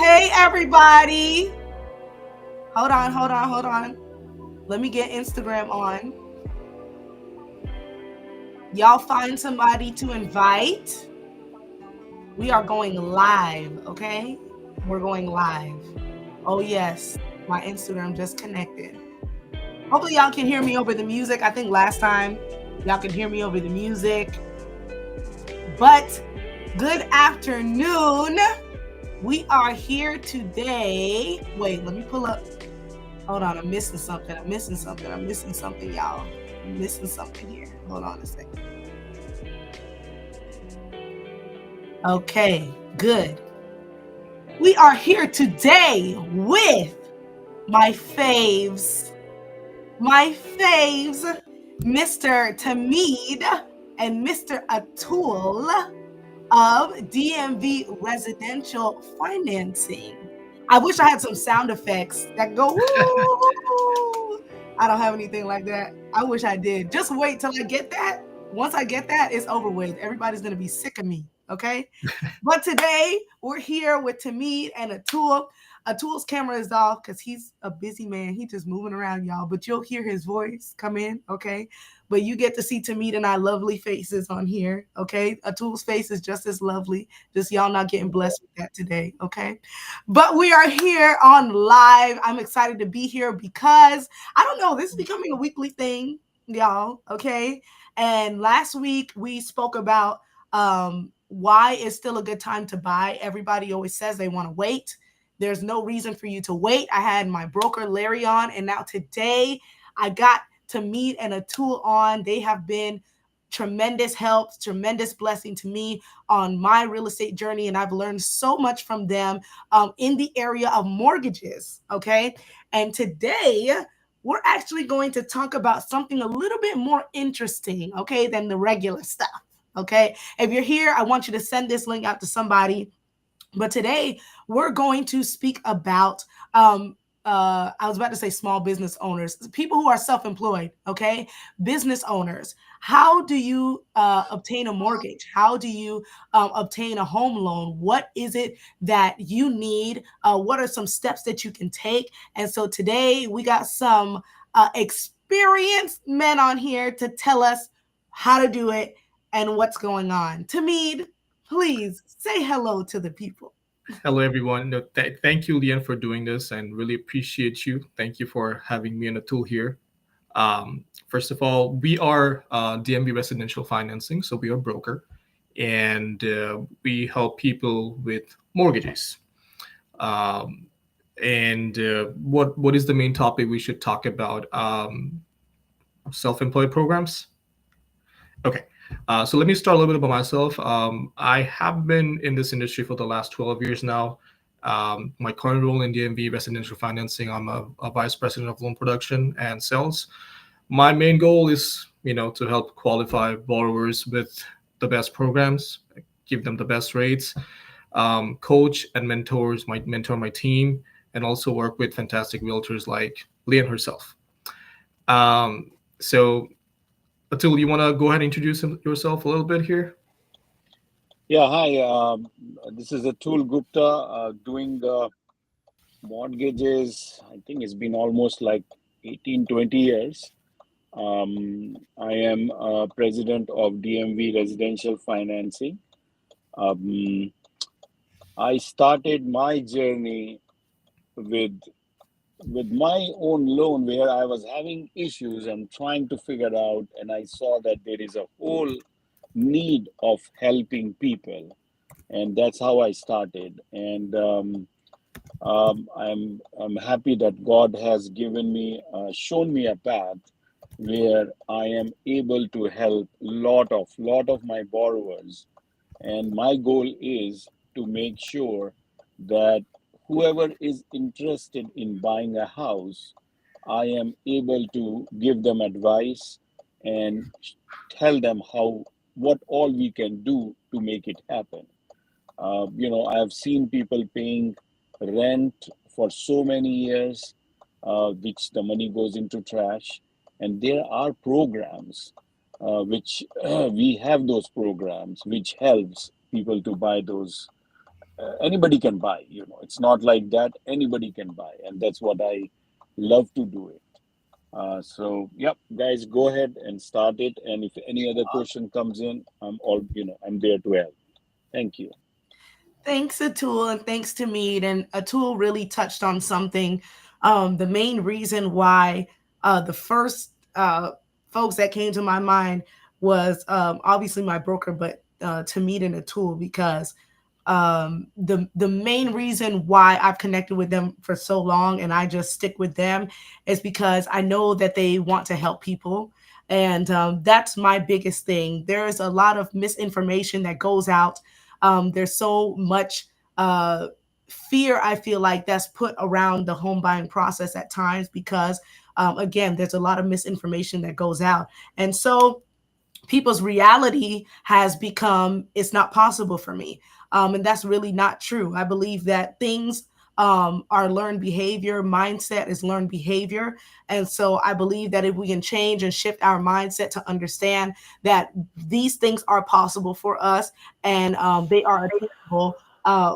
Hey, everybody. Hold on. Let me get Instagram on. Y'all find somebody to invite. We are going live, okay? We're going live. Oh, yes. My Instagram just connected. Hopefully, y'all can hear me over the music. I think last time y'all could hear me over the music. But good afternoon. We are here today. Wait, let me pull up. Hold on, I'm missing something, y'all. I'm missing something here. Hold on a second. Okay, good. We are here today with my faves, Mr. Tahmid and Mr. Atul of DMV Residential Financing. I wish I had some sound effects that go, woo. I don't have anything like that. I wish I did. Just wait till I get that. Once I get that, it's over with. Everybody's going to be sick of me. Okay. But today we're here with Tahmid and Atul. Atul's camera is off because he's a busy man. He's just moving around, y'all. But you'll hear his voice come in. Okay. But you get to see Tahmid and I lovely faces on here. Okay. Atul's face is just as lovely. Just y'all not getting blessed with that today. Okay. But we are here on live. I'm excited to be here because I don't know, this is becoming a weekly thing, y'all. Okay. And last week we spoke about why it's still a good time to buy. Everybody always says they want to wait. There's no reason for you to wait. I had my broker Larry on, and now today I got Tahmid and Atul on. They have been tremendous help, tremendous blessing to me on my real estate journey, and I've learned so much from them in the area of mortgages. Okay, and today we're actually going to talk about something a little bit more interesting, okay, than the regular stuff. Okay, if you're here, I want you to send this link out to somebody. But today we're going to speak about I was about to say small business owners, people who are self-employed, okay, business owners. How do you obtain a mortgage? How do you obtain a home loan? What is it that you need? What are some steps that you can take? And so today we got some experienced men on here to tell us how to do it and what's going on. Tahmid, please say hello to the people. Hello, everyone. No, thank you, Leanne, for doing this, and really appreciate you. Thank you for having me and Atul here. First of all, we are DMV Residential Financing, so we are a broker, and we help people with mortgages. Um, and what is the main topic we should talk about? Self-employed programs. Okay. So let me start a little bit about myself. I have been in this industry for the last 12 years now. My current role in DMV Residential Financing, I'm a vice president of loan production and sales. My main goal is, to help qualify borrowers with the best programs, give them the best rates, coach and mentor my team, and also work with fantastic realtors like Leanne herself. So Atul, you want to go ahead and introduce yourself a little bit here? Yeah, hi. This is Atul Gupta doing mortgages. I think it's been almost like 18, 20 years. I am president of DMV Residential Financing. Um, I started my journey with my own loan where I was having issues and trying to figure out, and I saw that there is a whole need of helping people, and that's how I started. And I'm happy that God has given me shown me a path where I am able to help lot of my borrowers, and my goal is to make sure that whoever is interested in buying a house, I am able to give them advice and tell them what all we can do to make it happen. I have seen people paying rent for so many years, which the money goes into trash. And there are programs which we have those programs which helps people to buy those anybody can buy. It's not like that. Anybody can buy, and that's what I love to do it. So yep, guys, go ahead and start it. And if any other question comes in, I'm there to help. Thank you. Thanks, Atul, and thanks to Mead. And Atul really touched on something. The main reason why the first folks that came to my mind was obviously my broker, but to Mead and Atul, because the main reason why I've connected with them for so long and I just stick with them is because I know that they want to help people. And that's my biggest thing. There's a lot of misinformation that goes out. There's so much fear, I feel like, that's put around the home buying process at times because, again, there's a lot of misinformation that goes out. And so people's reality has become it's not possible for me, and that's really not true. I believe that things are learned behavior. Mindset is learned behavior. And so I believe that if we can change and shift our mindset to understand that these things are possible for us, and they are attainable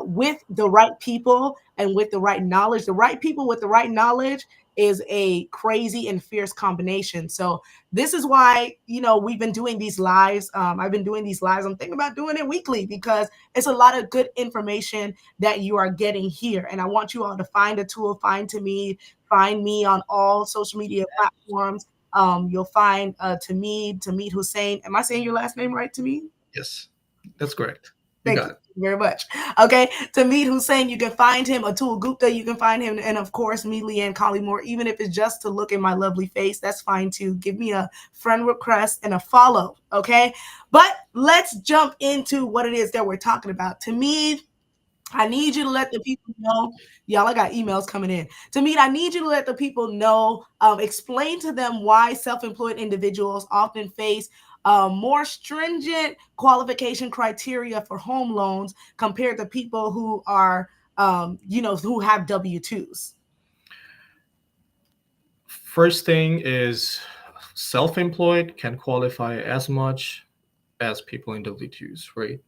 with the right people and with the right knowledge. The right people with the right knowledge is a crazy and fierce combination. So this is why, we've been doing these lives. I've been doing these lives. I'm thinking about doing it weekly because it's a lot of good information that you are getting here. And I want you all to find Atul, find me on all social media platforms. You'll find Tahmid Hossain. Am I saying your last name right, Tahmid? Yes, that's correct. You Thank got you it. very much. Okay, Tahmid Hossain, you can find him. Atul Gupta, you can find him. And of course, me, Leanne, Collymore. Even if it's just to look at my lovely face, that's fine too. Give me a friend request and a follow, okay? But let's jump into what it is that we're talking about. Tahmid, I need you to let the people know. Y'all, I got emails coming in. Tahmid, I need you to let the people know, explain to them why self-employed individuals often face more stringent qualification criteria for home loans compared to people who are, who have W-2s. First thing is self-employed can qualify as much as people in W-2s, right?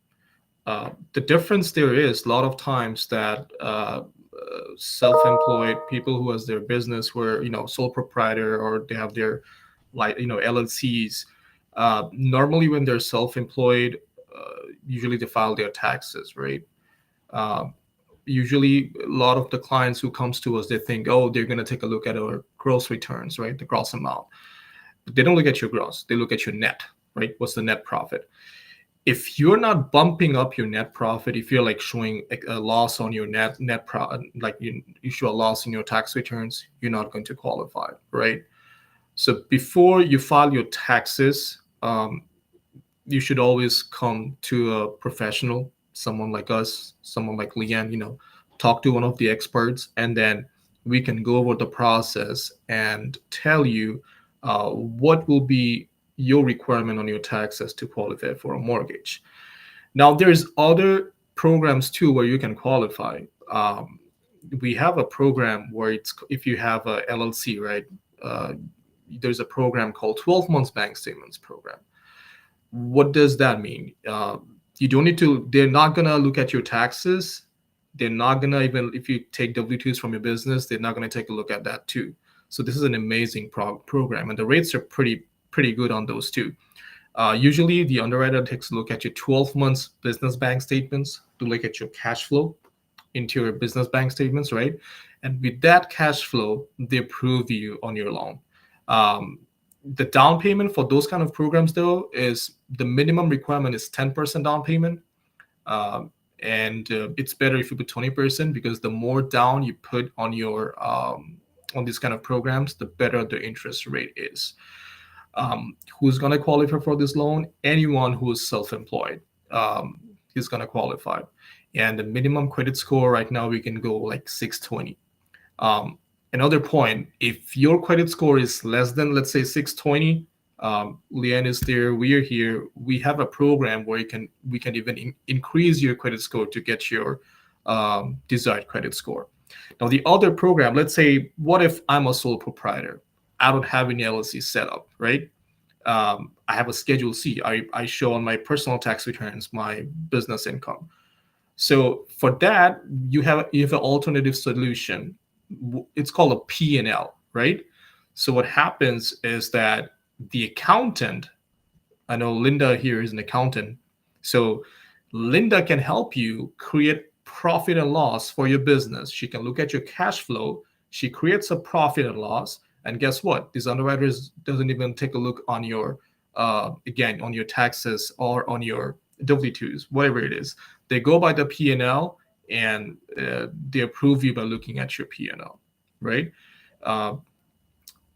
The difference there is a lot of times that self-employed people who has their business where sole proprietor or they have their LLCs. Normally, when they're self-employed, usually they file their taxes, right? Uh, Usually, a lot of the clients who comes to us, they think, oh, they're going to take a look at our gross returns, right? The gross amount. But they don't look at your gross; they look at your net, right? What's the net profit? If you're not bumping up your net profit, if you're like showing a loss on your net profit, like you show a loss in your tax returns, you're not going to qualify, right? So before you file your taxes, you should always come to a professional, someone like us, someone like Leanne, talk to one of the experts, and then we can go over the process and tell you what will be your requirement on your taxes to qualify for a mortgage. Now, there's other programs too where you can qualify. We have a program where it's if you have a LLC, right? There's a program called 12 months bank statements program. What does that mean? You don't need to, they're not going to look at your taxes. They're not going to, even if you take W-2s from your business, they're not going to take a look at that too. So this is an amazing program, and the rates are pretty good on those too. Usually the underwriter takes a look at your 12 months business bank statements to look at your cash flow into your business bank statements, right? And with that cash flow, they approve you on your loan. The down payment for those kind of programs, though, is the minimum requirement is 10% down payment. And it's better if you put 20% because the more down you put on your on these kind of programs, the better the interest rate is. Who's going to qualify for this loan? Anyone who is self-employed is going to qualify. And the minimum credit score right now, we can go like 620. Another point, if your credit score is less than, let's say, 620, Leanne is there, we are here. We have a program where we can even increase your credit score to get your desired credit score. Now, the other program, let's say, what if I'm a sole proprietor? I don't have any LLC set up, right? I have a Schedule C. I show on my personal tax returns my business income. So for that, you have an alternative solution. It's called a P&L, right? So what happens is that the accountant, I know Linda here is an accountant, so Linda can help you create profit and loss for your business. She can look at your cash flow. She creates a profit and loss, and guess what? These underwriters doesn't even take a look on your again on your taxes or on your W-2s, whatever it is. They go by the P&L, and they approve you by looking at your P&L, right? Uh,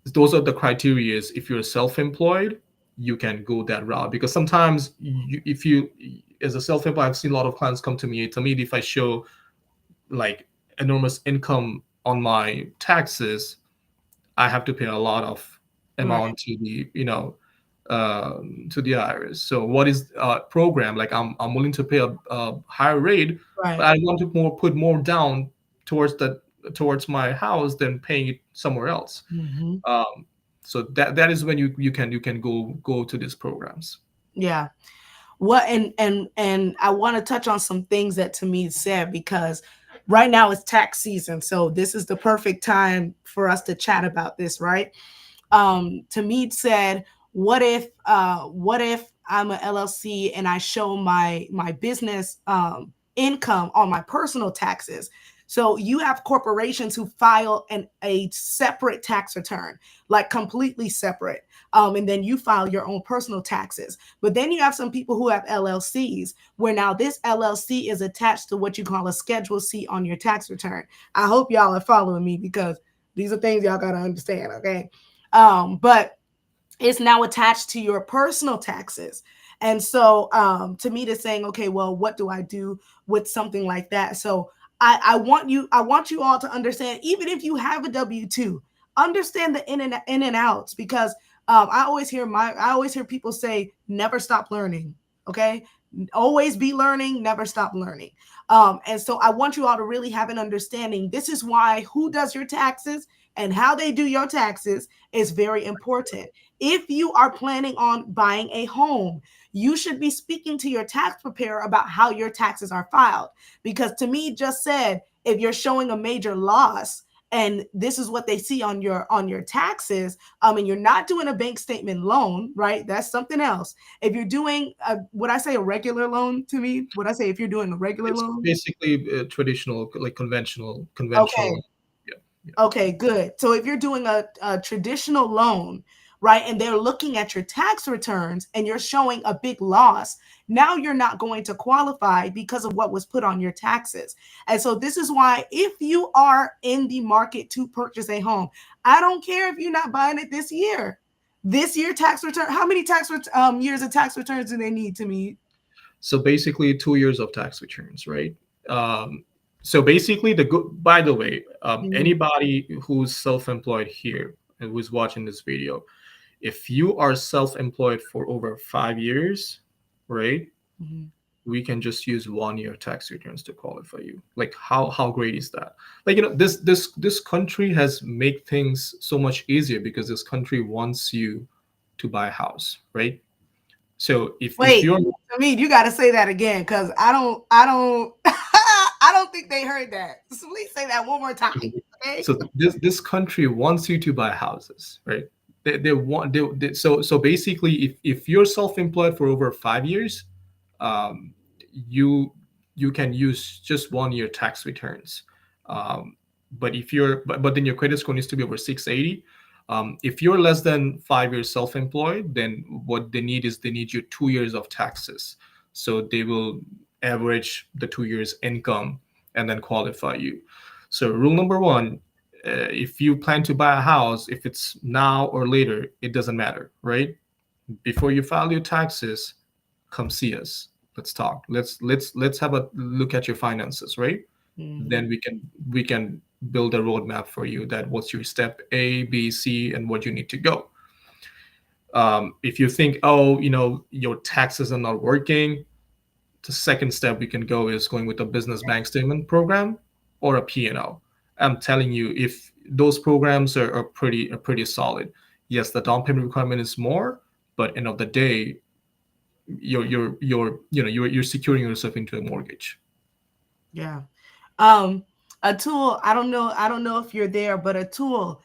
those are the criteria. Is if you're self-employed, you can go that route, because sometimes if you, as a self-employed, I've seen a lot of clients come to me, if I show like enormous income on my taxes, I have to pay a lot of Right. amount to the to the IRS. So what is program, like I'm willing to pay a higher rate, but Right. I want to put more down towards towards my house than paying it somewhere else. Hmm. um, so that is when you can go to these programs. Yeah. What and I want to touch on some things that Tamid said, because right now it's tax season. So this is the perfect time for us to chat about this, right? Tamid said, what if I'm a LLC and I show my business income on my personal taxes? So you have corporations who file a separate tax return, like completely separate. And then you file your own personal taxes. But then you have some people who have LLCs, where now this LLC is attached to what you call a Schedule C on your tax return. I hope y'all are following me, because these are things y'all got to understand, okay? But it's now attached to your personal taxes. And so to me, to saying, okay, well, what do I do with something like that? So I want you all to understand, even if you have a W-2, understand the in and outs, because I always hear people say, never stop learning. Okay. Always be learning, never stop learning. And so I want you all to really have an understanding. This is why who does your taxes and how they do your taxes is very important. If you are planning on buying a home, you should be speaking to your tax preparer about how your taxes are filed. Because to me, just said, if you're showing a major loss and this is what they see on your taxes, and you're not doing a bank statement loan, right? That's something else. If you're doing would I say a regular loan? To me, would I say if you're doing a regular It's loan? basically traditional, like conventional. Okay. Yeah, yeah. Okay, good. So if you're doing a traditional loan, right, and they're looking at your tax returns and you're showing a big loss, now you're not going to qualify because of what was put on your taxes. And so this is why, if you are in the market to purchase a home, I don't care if you're not buying it this year. This year tax return, how many years of tax returns do they need to meet? So basically 2 years of tax returns, right? um, so basically by the way, Mhm, anybody who's self-employed here and who's watching this video, if you are self-employed for over 5 years, right, mhm. we can just use 1 year tax returns to qualify you. Like how great is that? Like, this country has made things so much easier because this country wants you to buy a house, right? So if Wait, you're I mean, you got to say that again, because I don't, I don't think they heard that. So please say that one more time, okay? so this country wants you to buy houses, right? They want so basically, if you're self-employed for over 5 years, um, you you can use just 1 year tax returns. um, but then your credit score needs to be over 680. If you're less than 5 years self-employed, then what they need your 2 years of taxes, so they will average the 2 years income and then qualify you. So rule number one, if you plan to buy a house, if it's now or later, it doesn't matter, right? Before you file your taxes, come see us. Let's talk. Let's have a look at your finances, right? Mhm. Then we can build a roadmap for you, that what's your step A, B, C, and what you need to go. If you think, oh, your taxes are not working, the second step we can go is going with a business bank statement program or a P&L. I'm telling you, if those programs are pretty solid. Yes, the down payment requirement is more, but end of the day, you're securing yourself into a mortgage. Yeah. Um, Atul, I don't know if you're there, but Atul,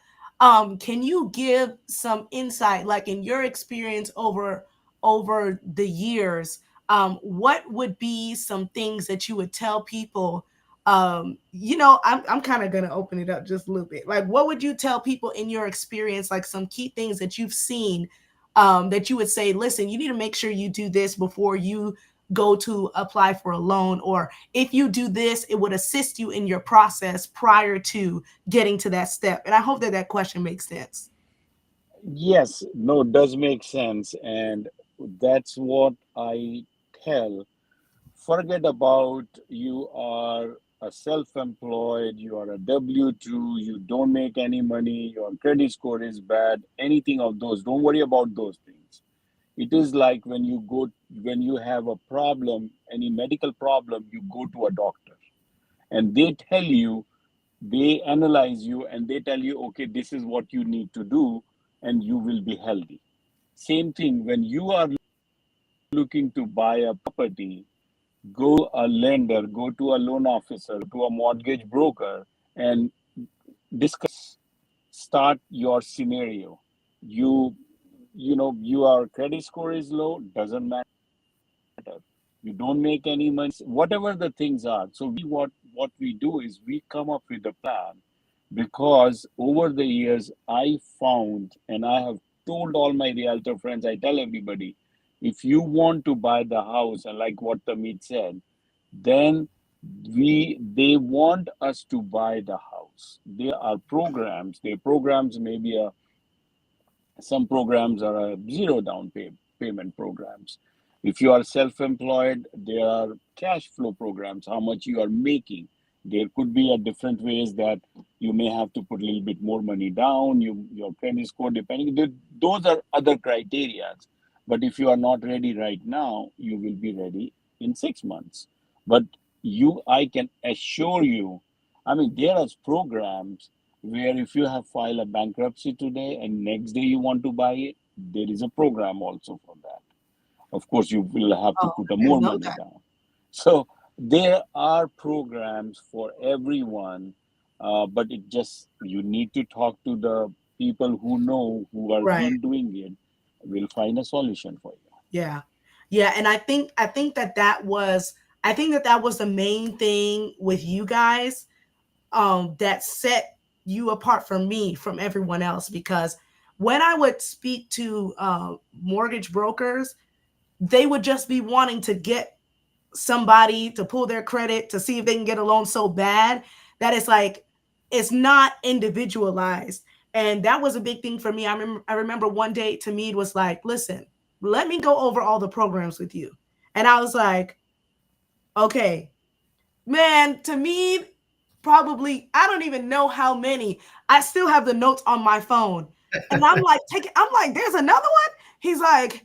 can you give some insight, like in your experience over the years, what would be some things that you would tell people? I'm kind of gonna open it up just a little bit. Like, what would you tell people in your experience, like some key things that you've seen, that you would say, listen, you need to make sure you do this before you go to apply for a loan, or if you do this, it would assist you in your process prior to getting to that step. And I hope that that question makes sense. Yes, no, it does make sense. And that's what I tell. Forget about you are a self-employed, you are a W-2, you don't make any money, your credit score is bad, anything of those. Don't worry about those things. It is like when you have a problem, any medical problem, you go to a doctor and they tell you, they analyze you and they tell you, okay, this is what you need to do and you will be healthy. Same thing when you are looking to buy a property, go a lender, go to a loan officer, to a mortgage broker, and discuss, start your scenario. You, your credit score is low, doesn't matter. You don't make any money, whatever the things are. So what we do is we come up with a plan, because over the years I found, and I have told all my realtor friends, I tell everybody, if you want to buy the house, and like what Tamit said, then they want us to buy the house. There are programs. Their programs may be a some programs are zero payment programs. If you are self-employed, there are cash flow programs, how much you are making. There could be a different ways that you may have to put a little bit more money down, your credit score, depending. Those are other criteria. But if you are not ready right now, you will be ready in 6 months. But I can assure you, I mean, there are programs where if you have filed a bankruptcy today and next day you want to buy it, there is a program also for that. Of course, you will have to Oh, put a I didn't more know money that. down. So there are programs for everyone, but it just you need to talk to the people who know, who are Right. been doing it. Will find a solution for you. Yeah. Yeah. And I think that I think that that was the main thing with you guys, that set you apart from me, from everyone else, because when I would speak to mortgage brokers, they would just be wanting to get somebody to pull their credit to see if they can get a loan so bad that it's like it's not individualized. And that was a big thing for me. I remember one day Tamid was like, listen, let me go over all the programs with you. And I was like, okay. Man, to me, probably, I don't even know how many. I still have the notes on my phone. And I'm like, I'm like, there's another one? He's like,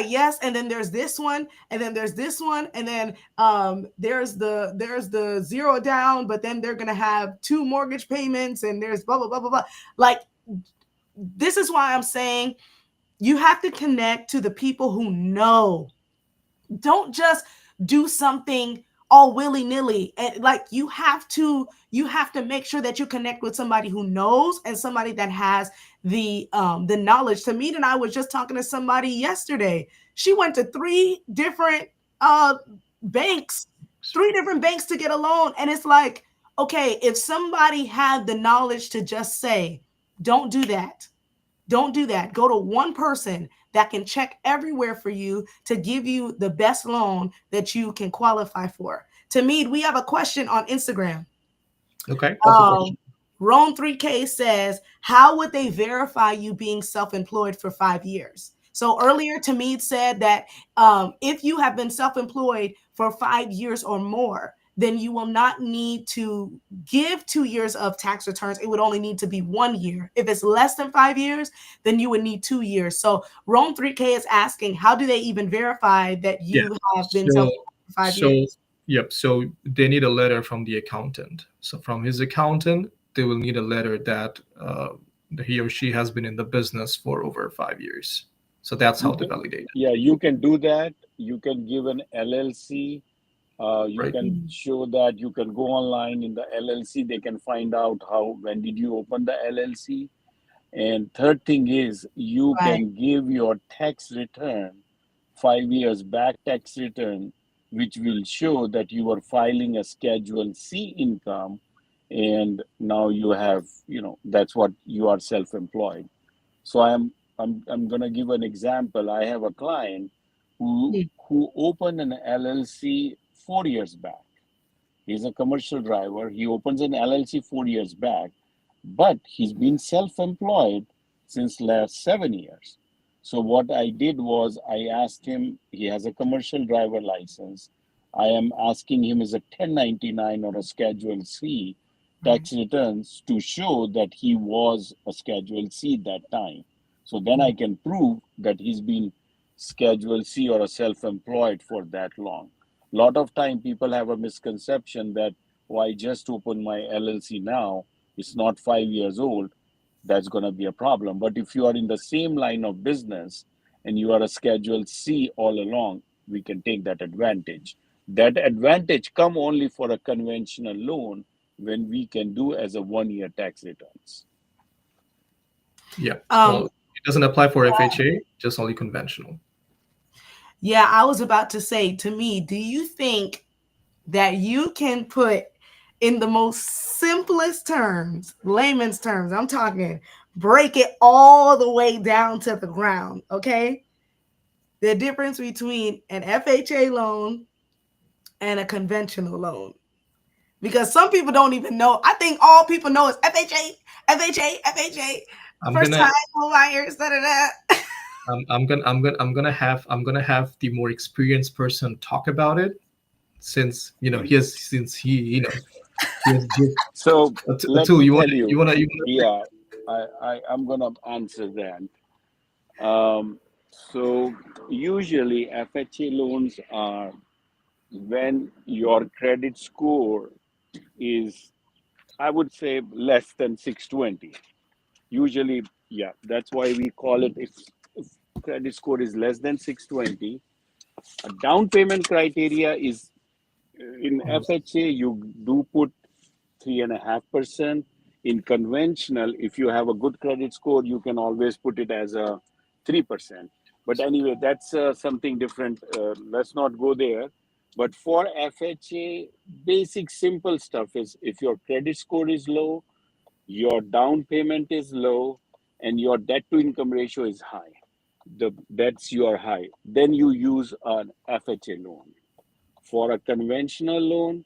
yes, and then there's this one, and then there's this one, and then there's the zero down, but then they're gonna have two mortgage payments, and there's blah blah blah blah blah. Like, this is why I'm saying you have to connect to the people who know. Don't just do something all willy-nilly. And like, you have to make sure that you connect with somebody who knows, and somebody that has the knowledge. To me, and I was just talking to somebody yesterday. She went to uh banks three different banks to get a loan, and it's like, okay, if somebody had the knowledge to just say, don't do that, don't do that. Go to one person that can check everywhere for you to give you the best loan that you can qualify for. Tamid, we have a question on Instagram. Okay, what's the question? Roan 3K says, how would they verify you being self-employed for 5 years? So earlier, Tamid said that if you have been self-employed for 5 years or more, then you will not need to give 2 years of tax returns. It would only need to be 1 year. If it's less than 5 years, then you would need 2 years. So Roan 3K is asking, how do they even verify that Yeah. you have been So self-employed for 5 years? so yep. So they need a letter from the accountant. So from his accountant, they will need a letter that he or she has been in the business for over 5 years. So that's You how they can, validate it. yeah, you can do that. You can give an LLC You Right. can show that you can go online in the LLC. They can find out when did you open the LLC. And third thing is you Right. can give your tax return, 5 years back tax return, which will show that you are filing a Schedule C income, and now you have, that's what you are self-employed. So I'm gonna give an example. I have a client who Mm. who opened an LLC 4 years back. He's a commercial driver. He opens an LLC 4 years back, but he's been self-employed since last 7 years. So what I did was I asked him, he has a commercial driver license. I am asking him as a 1099 or a Schedule C Right. tax returns to show that he was a Schedule C that time. So then I Mm. can prove that he's been Schedule C or a self-employed for that long. A lot of time people have a misconception that, oh, I just opened my LLC now, it's not 5 years old, that's going to be a problem. But if you are in the same line of business and you are a Schedule C all along, we can take that advantage. That advantage come only for a conventional loan when we can do as a 1 year tax returns. Yeah. Um, Well, it doesn't apply for FHA, just only conventional. yeah, I was about to say, to me, do you think that you can put in the most simplest terms, layman's terms, I'm talking, break it all the way down to the ground, okay? The difference between an FHA loan and a conventional loan. Because some people don't even know. I think all people know is FHA, FHA, FHA. I'm First gonna time home buyers, da da da. I'm gonna have the more experienced person talk about it, since he has So let Atul, me you tell want you, you want yeah, I'm gonna answer that. So usually FHA loans are when your credit score is, I would say, less than 620. Usually, yeah, that's why we call it, if credit score is less than 620. A down payment criteria is, in FHA, you do put 3.5%. In conventional, if you have a good credit score, you can always put it as a 3%. But anyway, that's something different. Let's not go there. But for FHA, basic simple stuff is, if your credit score is low, your down payment is low, and your debt to income ratio is high, that's your high, then you use an FHA loan. For a conventional loan,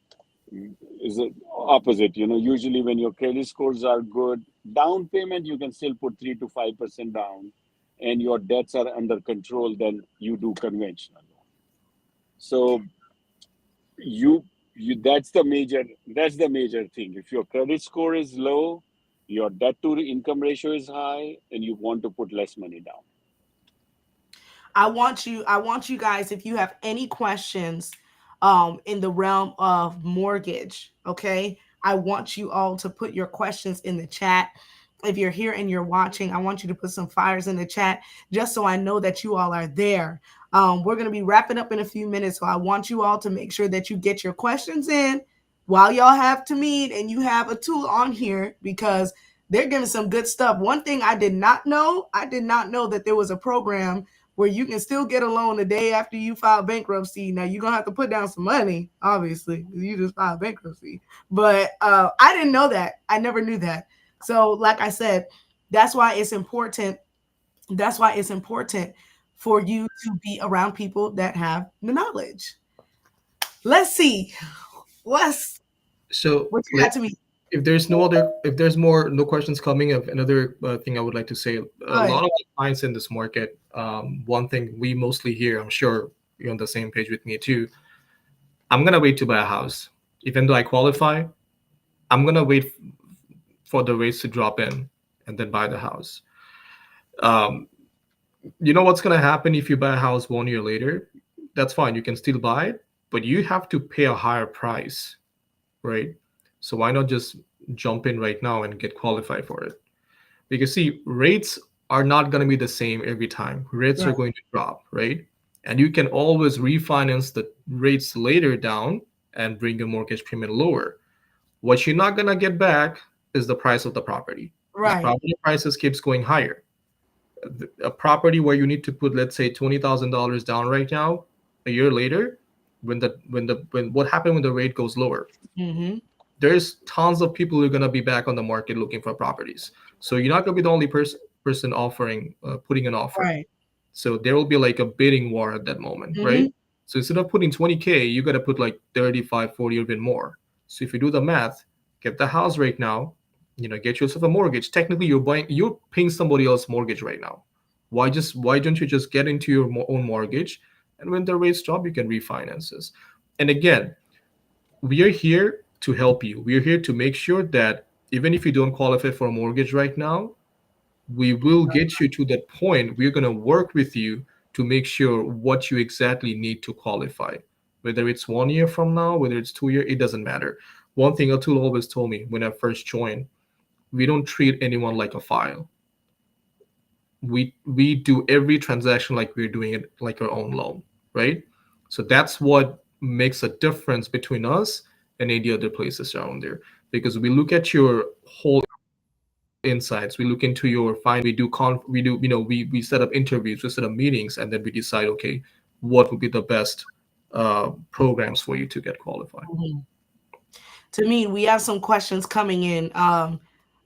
is it opposite? Usually when your credit scores are good, down payment you can still put 3 to 5% down, and your debts are under control, then you do conventional. So you that's the major thing. If your credit score is low, your debt to income ratio is high, and you want to put less money down. I want you guys, if you have any questions in the realm of mortgage, okay? I want you all to put your questions in the chat. If you're here and you're watching, I want you to put some fires in the chat just so I know that you all are there. We're going to be wrapping up in a few minutes, so I want you all to make sure that you get your questions in while y'all have Tahmid and you have Atul on here, because they're giving some good stuff. One thing I did not know that there was a program where you can still get a loan the day after you file bankruptcy. Now you're gonna have to put down some money, obviously, because you just filed bankruptcy. But I didn't know that. I never knew that. So, like I said, that's why it's important. That's why it's important for you to be around people that have the knowledge. Let's see. What's so what you got to me? if there's no questions coming of another thing I would like to say. A Good. lot of clients in this market, one thing we mostly hear, I'm sure you're on the same page with me too, I'm gonna wait to buy a house. Even though I qualify, I'm gonna wait for the rates to drop in and then buy the house. um, you know what's gonna happen if you buy a house 1 year later? That's fine, you can still buy it, but you have to pay a higher price, right? So why not just jump in right now and get qualified for it? Because see, rates are not going to be the same every time. Rates are Right. going to drop, right? And you can always refinance the rates later down and bring your mortgage payment lower. What you're not gonna get back is the price of the property, because Right. property prices keeps going higher. A property where you need to put, let's say, $20,000 down right now, a year later, when what happened when the rate goes lower, Mm-hmm. there's tons of people who are gonna be back on the market looking for properties. So you're not gonna be the only person offering, putting an offer. Right. So there will be like a bidding war at that moment, Mm-hmm. right? So instead of putting 20K, you got to put like 35, 40 or even more. So if you do the math, get the house right now, get yourself a mortgage. Technically, you're paying somebody else's mortgage right now. Why don't you just get into your own mortgage, and when the rates drop, you can refinance this. And again, we are here to help you. We are here to make sure that even if you don't qualify for a mortgage right now, we will get you to that point. We're going to work with you to make sure what you exactly need to qualify. Whether it's 1 year from now, whether it's 2 years, it doesn't matter. One thing Atul always told me when I first joined, we don't treat anyone like a file. We do every transaction like we're doing it like our own loan, right? So that's what makes a difference between us and any other places around there, because we look at your whole insights, we look into your find, we do we set up interviews, we set up meetings, and then we decide, okay, what would be the best programs for you to get qualified. Mm-hmm. To me, we have some questions coming in.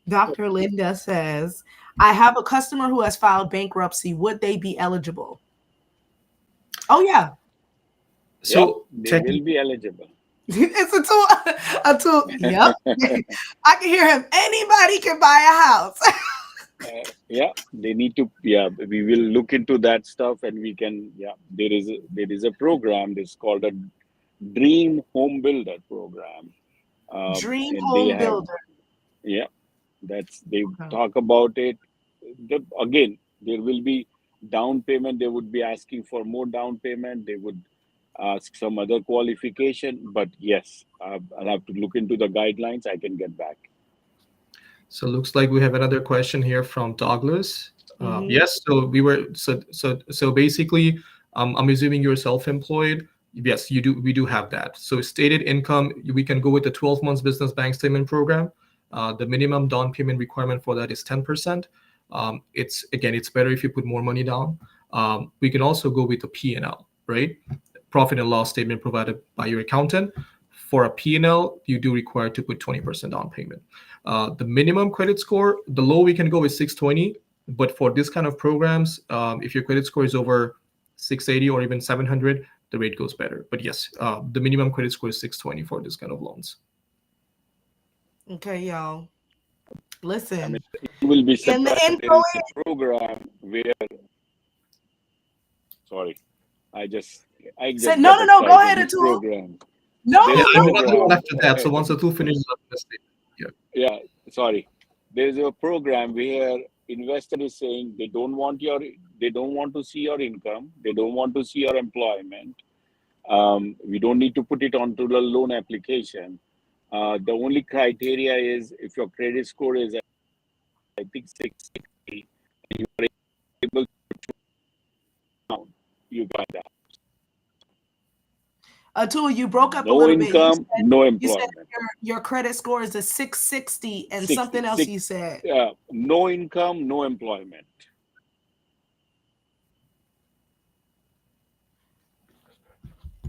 Dr. Linda says, I have a customer who has filed bankruptcy. Would they be eligible? Oh, yeah. Yeah, So they will be eligible. It's a tool. Yep. I can hear him. Anybody can buy a house. Yeah, they need to. Yeah, we will look into that stuff, and we can. Yeah, there is a program. It's called a Dream Home Builder program, Dream and they home have. builder. Yeah, they Okay. talk about it. Again, there will be down payment. They would be asking for more down payment. They would ask some other qualification. But yes, I'll have to look into the guidelines. I can get back. So looks like we have another question here from Douglas. Mm-hmm. Yes, so basically, I'm assuming you're self-employed. Yes, you do. We do have that. So stated income, we can go with the 12 months business bank statement program. The minimum down payment requirement for that is 10%. It's better if you put more money down. We can also go with the P&L, right? Profit and loss statement provided by your accountant. For a P&L, you do require to put 20% down payment. The minimum credit score, the low we can go is 620, but for this kind of programs, if your credit score is over 680 or even 700, the rate goes better. But yes, the minimum credit score is 620 for this kind of loans. Okay, y'all. I mean, Listen. you will be And the surprised. There info is a program where, sorry, I just I said, just no, get no, no. Go excited. ahead, This Atul. program, No, there Yeah, is a I have no. another one program. after that. So once Atul finishes up, let's see. Yeah. Yeah, sorry. There is a program where investor is saying they don't want to see your income, they don't want to see your employment. We don't need to put it onto the loan application. The only criteria is if your credit score is, I think, 660, you are able to down, you buy that. Atul, you broke up a No little bit. income, no You said employment. your credit score is a 660 and 60, something else you said. no income, no employment.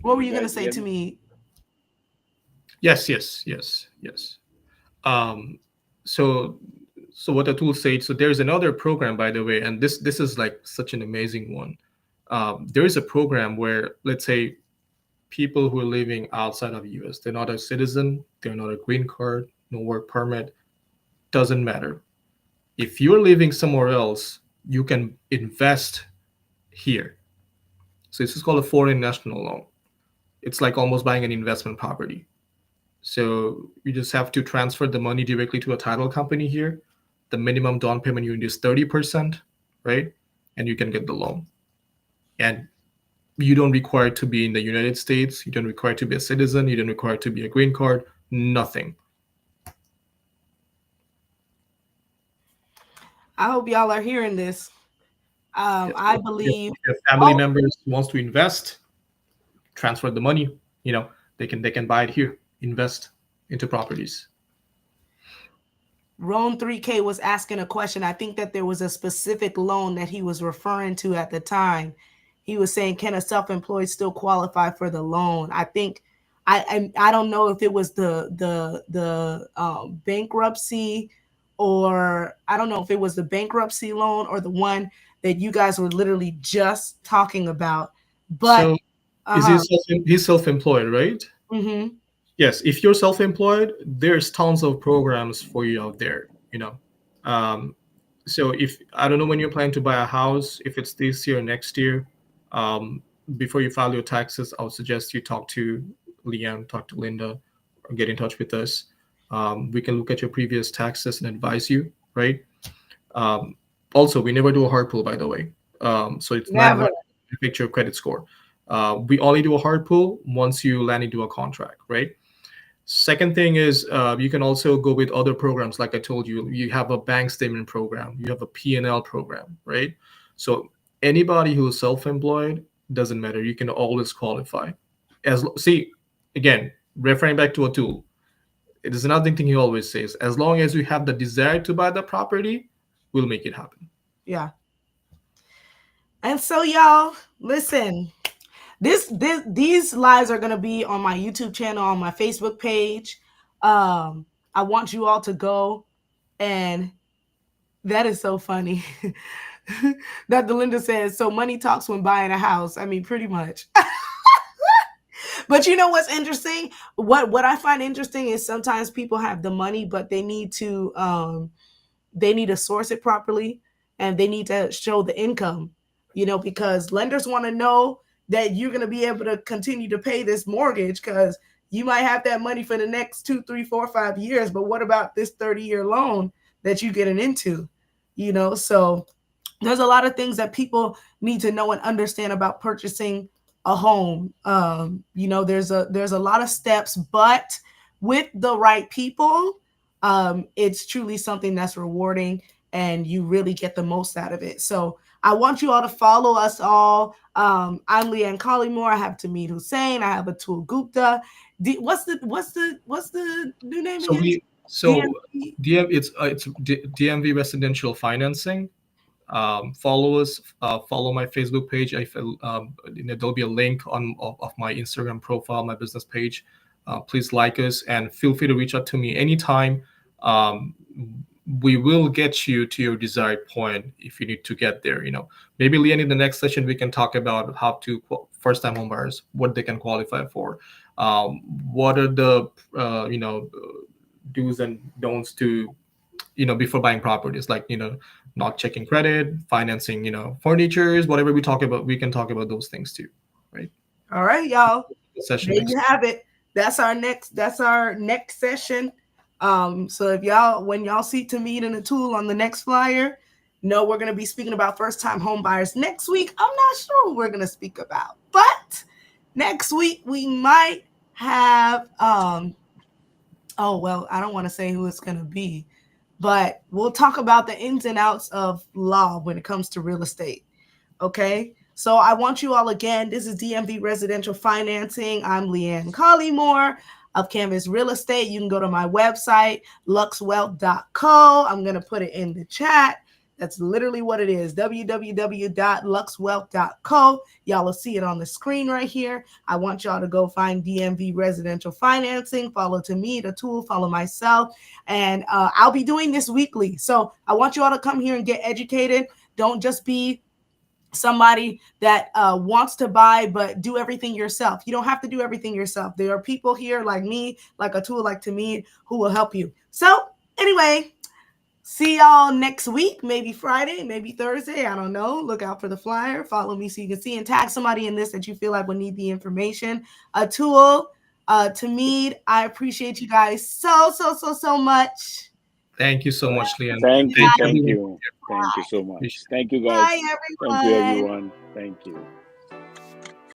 What were You you going to guys say hear to me? me? Yes. Um, so what Atul said. So there's another program, by the way, and this is like such an amazing one. There is a program where, let's say, people who are living outside of the U.S., they're not a citizen, they're not a green card, no work permit, doesn't matter. If you're living somewhere else, you can invest here. So this is called a foreign national loan. It's like almost buying an investment property. So you just have to transfer the money directly to a title company here. The minimum down payment you need is 30%, right? And you can get the loan. And you don't require to be in the United States. You don't require to be a citizen. You don't require to be a green card. Nothing. I hope y'all are hearing this. Yes. I If believe. your family Oh, members wants to invest, transfer the money. They can buy it here, invest into properties. Roan 3K was asking a question. I think that there was a specific loan that he was referring to at the time. He was saying, can a self-employed still qualify for the loan? I think I don't know if it was the bankruptcy, or I don't know if it was the bankruptcy loan or the one that you guys were literally just talking about. But So is uh-huh. he's self-employed, right? Mm-hmm. Yes, if you're self-employed, there's tons of programs for you out there. Um, so if I don't know when you're planning to buy a house, if it's this year or next year, um, before you file your taxes, I would suggest you talk to Leanne, talk to Linda, or get in touch with us. We can look at your previous taxes and advise you, right? Um, Also, we never do a hard pull, by the way. So it's not Never. going to affect your credit score. We only do a hard pull once you land into a contract, right? Second thing is you can also go with other programs. Like I told you, you have a bank statement program, you have a P&L program, right? So anybody who is self-employed, doesn't matter. You can always qualify. See, again, referring back to Atul, it is another thing he always says: as long as you have the desire to buy the property, we'll make it happen. Yeah. And so y'all, listen. These lives are gonna be on my YouTube channel, on my Facebook page. I want you all to go, and that is so funny. That Delinda says, so money talks when buying a house. I mean, pretty much. But you know what's interesting? What I find interesting is sometimes people have the money, but they need to source it properly, and they need to show the income, because lenders want to know that you're going to be able to continue to pay this mortgage, because you might have that money for the next 2, 3, 4, 5 years, but what about this 30-year loan that you're getting into? So there's a lot of things that people need to know and understand about purchasing a home. There's a lot of steps, but with the right people, it's truly something that's rewarding, and you really get the most out of it. So I want you all to follow us all. I'm Leanne Collymore. I have Tahmid Hossain. I have Atul Gupta. What's the new name So again? we so DMV. it's DMV Residential Financing. Follow us. Follow my Facebook page. There'll be a link of my Instagram profile, my business page. Please like us and feel free to reach out to me anytime. Um, we will get you to your desired point if you need to get there. Maybe Leanne, in the next session we can talk about how to first-time homebuyers, what they can qualify for, what are the do's and don'ts to before buying properties, like not checking credit, financing furnitures, whatever we talk about, we can talk about those things too, right? All right, y'all. Session There you next. have it. That's our next session. So when y'all see Tahmid and Atul on the next flyer, no, we're gonna be speaking about first-time home buyers next week. I'm not sure what we're gonna speak about, but next week we might have oh well, I don't want to say who it's gonna be, but we'll talk about the ins and outs of law when it comes to real estate. Okay. So I want you all, again, this is DMV Residential Financing. I'm Leanne Collymore of Canvas Real Estate. You can go to my website, luxwealth.co. I'm going to put it in the chat. That's literally what it is, www.luxwealth.co. Y'all will see it on the screen right here. I want y'all to go find DMV Residential Financing. Follow Tahmid, Atul, follow myself. And I'll be doing this weekly. So I want you all to come here and get educated. Don't just be somebody that wants to buy, but do everything yourself. You don't have to do everything yourself. There are people here like me, like Atul, like Tahmid, who will help you. So anyway, see y'all next week, maybe Friday, maybe Thursday. I don't know. Look out for the flyer. Follow me so you can see, and tag somebody in this that you feel like will need the information. Atul, Tahmid, I appreciate you guys so much. Thank you so much, Leanne. Thank you. Thank Thank everyone. you. Thank you so much. Appreciate it. Thank you, guys. Bye, Thank you, everyone. everyone. Thank you.